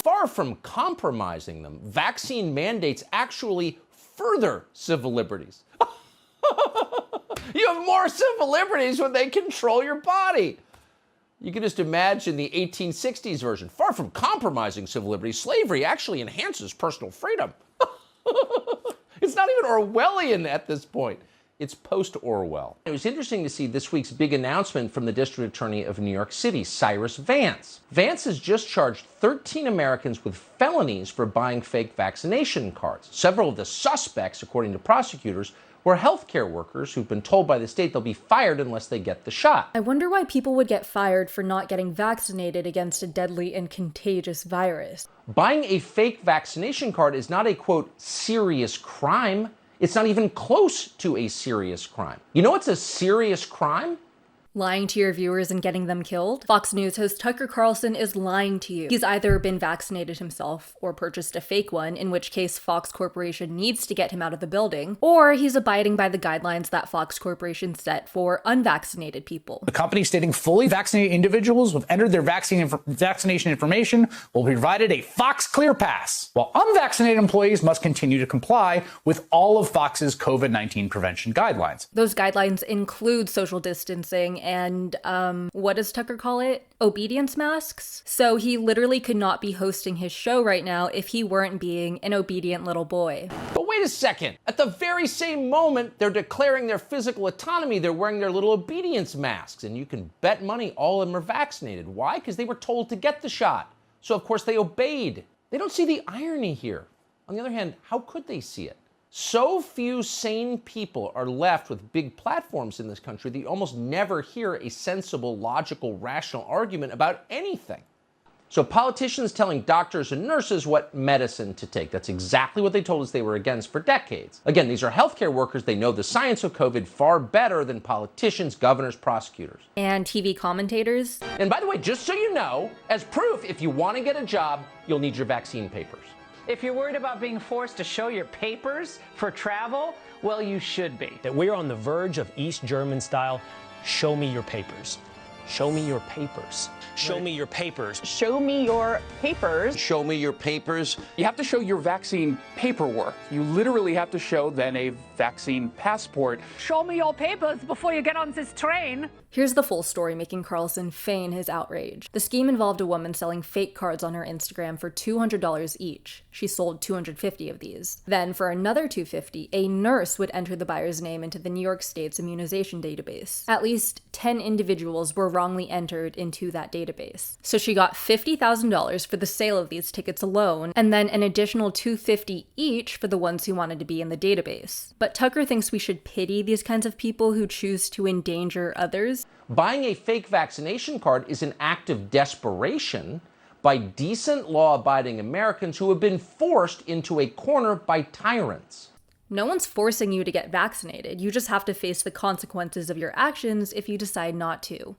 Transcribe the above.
Far from compromising them, vaccine mandates actually further civil liberties. You have more civil liberties when they control your body. You can just imagine the 1860s version. Far from compromising civil liberties, slavery actually enhances personal freedom. It's not even Orwellian at this point. It's post-Orwell. It was interesting to see this week's big announcement from the District Attorney of New York City, Cyrus Vance. Vance has just charged 13 Americans with felonies for buying fake vaccination cards. Several of the suspects, according to prosecutors, were healthcare workers who've been told by the state they'll be fired unless they get the shot. I wonder why people would get fired for not getting vaccinated against a deadly and contagious virus. Buying a fake vaccination card is not a, quote, serious crime. It's not even close to a serious crime. You know what's a serious crime? Lying to your viewers and getting them killed? Fox News host Tucker Carlson is lying to you. He's either been vaccinated himself or purchased a fake one, in which case Fox Corporation needs to get him out of the building, or he's abiding by the guidelines that Fox Corporation set for unvaccinated people. The company stating fully vaccinated individuals who have entered their vaccination information will be provided a Fox Clear Pass, while unvaccinated employees must continue to comply with all of Fox's COVID-19 prevention guidelines. Those guidelines include social distancing and, what does Tucker call it? Obedience masks? So he literally could not be hosting his show right now if he weren't being an obedient little boy. But wait a second. At the very same moment they're declaring their physical autonomy, they're wearing their little obedience masks. And you can bet money all of them are vaccinated. Why? Because they were told to get the shot. So of course they obeyed. They don't see the irony here. On the other hand, how could they see it? So few sane people are left with big platforms in this country that you almost never hear a sensible, logical, rational argument about anything. So politicians telling doctors and nurses what medicine to take. That's exactly what they told us they were against for decades. Again, these are healthcare workers. They know the science of COVID far better than politicians, governors, prosecutors. And TV commentators. And by the way, just so you know, as proof, if you want to get a job, you'll need your vaccine papers. If you're worried about being forced to show your papers for travel, well, you should be. That we're on the verge of East German style, show me your papers. Show me your papers. Show me your papers. Show me your papers. Show me your papers. You have to show your vaccine paperwork. You literally have to show then a vaccine passport. Show me your papers before you get on this train. Here's the full story making Carlson feign his outrage. The scheme involved a woman selling fake cards on her Instagram for $200 each. She sold 250 of these. Then, for another $250, a nurse would enter the buyer's name into the New York State's immunization database. At least 10 individuals were wrongly entered into that database. So she got $50,000 for the sale of these tickets alone, and then an additional $250 each for the ones who wanted to be in the database. But Tucker thinks we should pity these kinds of people who choose to endanger others. Buying a fake vaccination card is an act of desperation by decent, law-abiding Americans who have been forced into a corner by tyrants. No one's forcing you to get vaccinated. You just have to face the consequences of your actions if you decide not to.